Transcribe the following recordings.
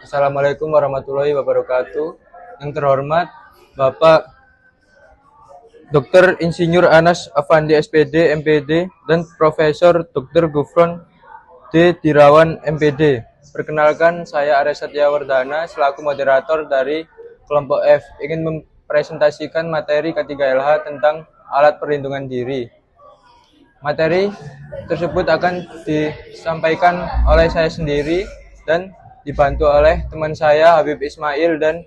Assalamualaikum warahmatullahi wabarakatuh. Yang terhormat Bapak Dr. Insinyur Anas Afandi SPD MPD dan Profesor Dr. Gufron D. Dirawan MPD. Perkenalkan, saya Arya Satyawardana selaku moderator dari kelompok F ingin mempresentasikan materi K3LH tentang alat perlindungan diri. Materi tersebut akan disampaikan oleh saya sendiri dan dibantu oleh teman saya Habib Ismail dan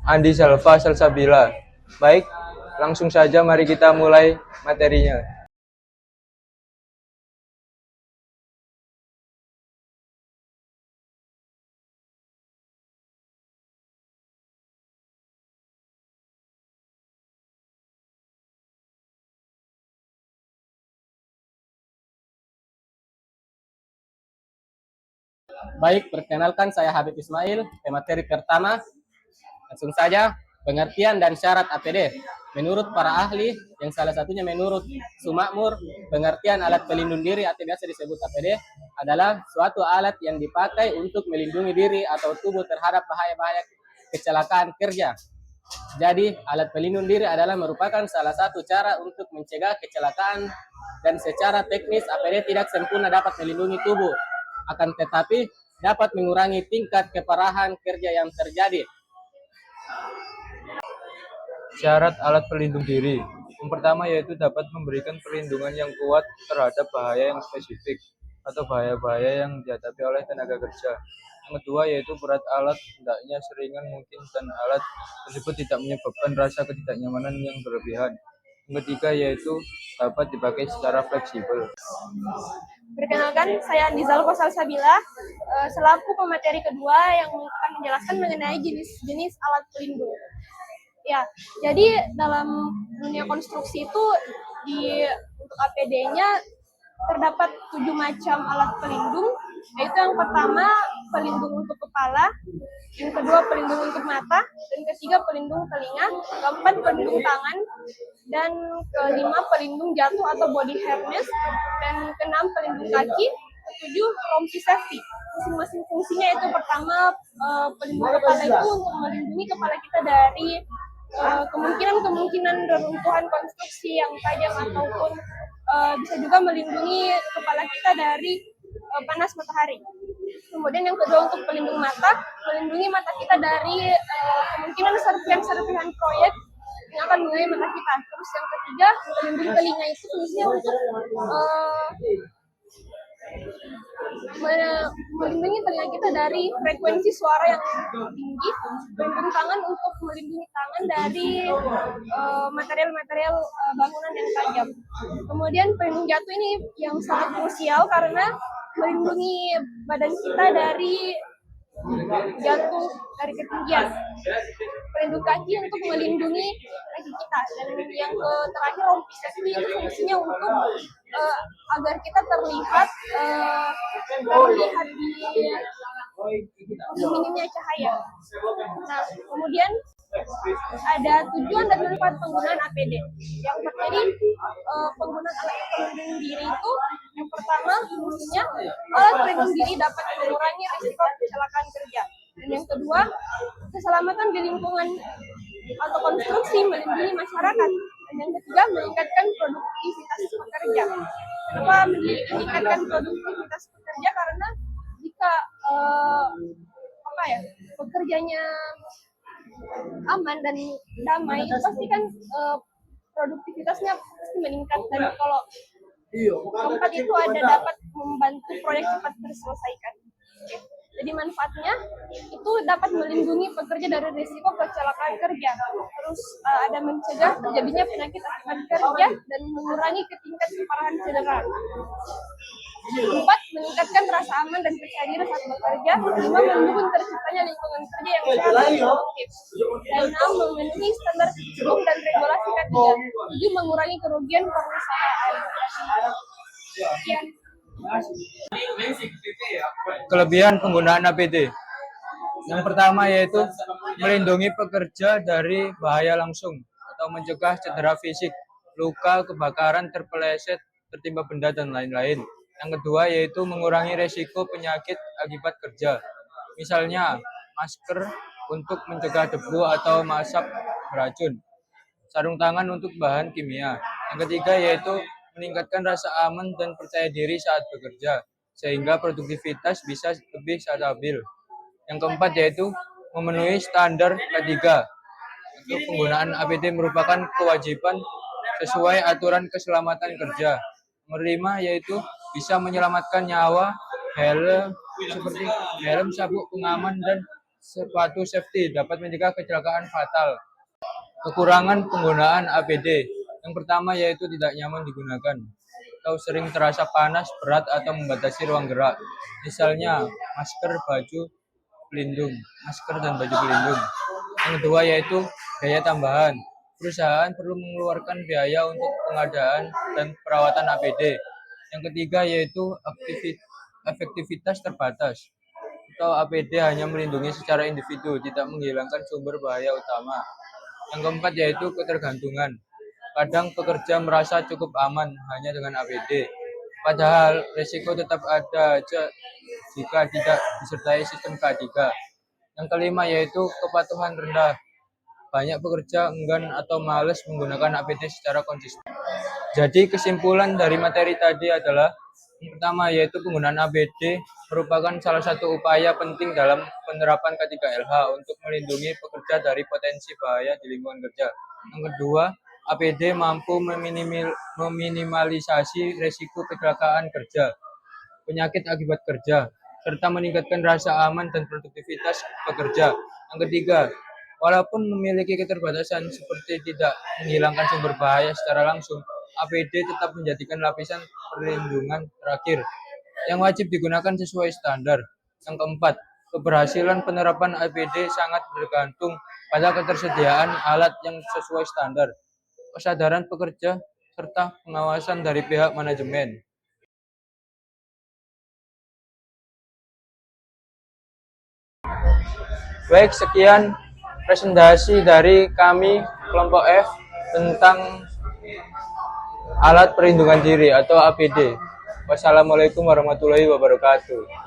Andi Salva Salsabila. Baik, langsung saja mari kita mulai materinya. Baik, perkenalkan saya Habib Ismail. Materi pertama, langsung saja, pengertian dan syarat APD. Menurut para ahli, yang salah satunya menurut Sumakmur, pengertian alat pelindung diri atau biasa disebut APD adalah suatu alat yang dipakai untuk melindungi diri atau tubuh terhadap bahaya-bahaya kecelakaan kerja. Jadi, alat pelindung diri adalah merupakan salah satu cara untuk mencegah kecelakaan dan secara teknis APD tidak sempurna dapat melindungi tubuh, akan tetapi dapat mengurangi tingkat keparahan kerja yang terjadi. Syarat alat pelindung diri. Yang pertama yaitu dapat memberikan perlindungan yang kuat terhadap bahaya yang spesifik atau bahaya-bahaya yang dihadapi oleh tenaga kerja. Yang kedua yaitu berat alat hendaknya seringan mungkin dan alat tersebut tidak menyebabkan rasa ketidaknyamanan yang berlebihan. Yang ketiga yaitu dapat dipakai secara fleksibel. Perkenalkan, saya Andi Salva Salsabila, selaku pemateri kedua yang akan menjelaskan mengenai jenis-jenis alat pelindung. Ya, jadi dalam dunia konstruksi itu untuk APD-nya terdapat 7 macam alat pelindung, yaitu yang pertama pelindung untuk kepala, yang kedua pelindung untuk mata, dan ketiga pelindung telinga, keempat pelindung tangan, dan kelima pelindung jatuh atau body harness, dan keenam pelindung kaki, ketujuh rompi safety. Masing-masing fungsinya itu pertama pelindung kepala itu untuk melindungi kepala kita dari kemungkinan reruntuhan konstruksi yang tajam ataupun bisa juga melindungi kepala kita dari panas matahari. Kemudian yang kedua untuk pelindung mata, melindungi mata kita dari kemungkinan serpihan-serpihan proyek yang akan mengenai mata kita. Terus yang ketiga, pelindung telinga itu fungsinya untuk melindungi telinga kita dari frekuensi suara yang tinggi. Pelindung tangan untuk melindungi tangan dari material-material bangunan yang tajam. Kemudian pelindung jatuh ini yang sangat krusial karena melindungi badan kita dari jatuh dari ketinggian. Pelindung kaki untuk melindungi kaki kita, dan yang terakhir rompi safety itu fungsinya untuk agar kita terlihat di minimnya cahaya. Nah, kemudian ada tujuan dan manfaat penggunaan APD. Yang pertama, penggunaan alat pelindung diri itu yang pertama fungsinya alat pelindung diri dapat mengurangi risiko kecelakaan kerja. Dan yang kedua, keselamatan di lingkungan atau konstruksi melindungi masyarakat. Dan yang ketiga, meningkatkan produktivitas pekerja. Kenapa meningkatkan produktivitas pekerja? Karena jika pekerjanya aman dan damai, itu pasti kan produktivitasnya pasti meningkat. Dan kalau tempat itu dapat membantu proyek cepat terselesaikan. Jadi manfaatnya itu dapat melindungi pekerja dari risiko kecelakaan kerja. Terus ada mencegah terjadinya penyakit akibat kerja dan mengurangi tingkat keparahan cedera. 4. Meningkatkan rasa aman dan percaya diri saat bekerja. 5. Mendukung terciptanya lingkungan kerja yang sehat dan produktif. Dan 6. Memenuhi standar hukum dan regulasi K3. 7. Mengurangi kerugian perusahaan. Sekian. Kelebihan penggunaan APD. Yang pertama yaitu melindungi pekerja dari bahaya langsung atau mencegah cedera fisik, luka, kebakaran, terpeleset, tertimpa benda, dan lain-lain. Yang kedua yaitu mengurangi resiko penyakit akibat kerja. Misalnya, masker untuk mencegah debu atau asap beracun, sarung tangan untuk bahan kimia. Yang ketiga yaitu meningkatkan rasa aman dan percaya diri saat bekerja, sehingga produktivitas bisa lebih stabil. Yang keempat yaitu memenuhi standar K3. Untuk penggunaan APD merupakan kewajiban sesuai aturan keselamatan kerja. Nomor 5 yaitu bisa menyelamatkan nyawa, seperti helm, sabuk pengaman, dan sepatu safety dapat mencegah kecelakaan fatal. Kekurangan penggunaan APD. Yang pertama yaitu tidak nyaman digunakan atau sering terasa panas, berat, atau membatasi ruang gerak. Misalnya masker dan baju pelindung. Yang kedua yaitu biaya tambahan. Perusahaan perlu mengeluarkan biaya untuk pengadaan dan perawatan APD. Yang ketiga yaitu efektivitas terbatas, atau APD hanya melindungi secara individu, tidak menghilangkan sumber bahaya utama. Yang keempat yaitu ketergantungan. Kadang pekerja merasa cukup aman hanya dengan APD, padahal risiko tetap ada jika tidak disertai sistem K3. Yang kelima yaitu kepatuhan rendah. Banyak pekerja enggan atau malas menggunakan APD secara konsisten. Jadi kesimpulan dari materi tadi adalah yang pertama yaitu penggunaan APD merupakan salah satu upaya penting dalam penerapan K3LH untuk melindungi pekerja dari potensi bahaya di lingkungan kerja. Yang kedua, APD mampu meminimalisasi risiko kecelakaan kerja, penyakit akibat kerja, serta meningkatkan rasa aman dan produktivitas pekerja. Yang ketiga, walaupun memiliki keterbatasan seperti tidak menghilangkan sumber bahaya secara langsung, APD tetap menjadikan lapisan perlindungan terakhir yang wajib digunakan sesuai standar. Yang keempat, keberhasilan penerapan APD sangat bergantung pada ketersediaan alat yang sesuai standar, kesadaran pekerja, serta pengawasan dari pihak manajemen. Baik, sekian presentasi dari kami kelompok F tentang alat perlindungan diri atau APD. Wassalamualaikum warahmatullahi wabarakatuh.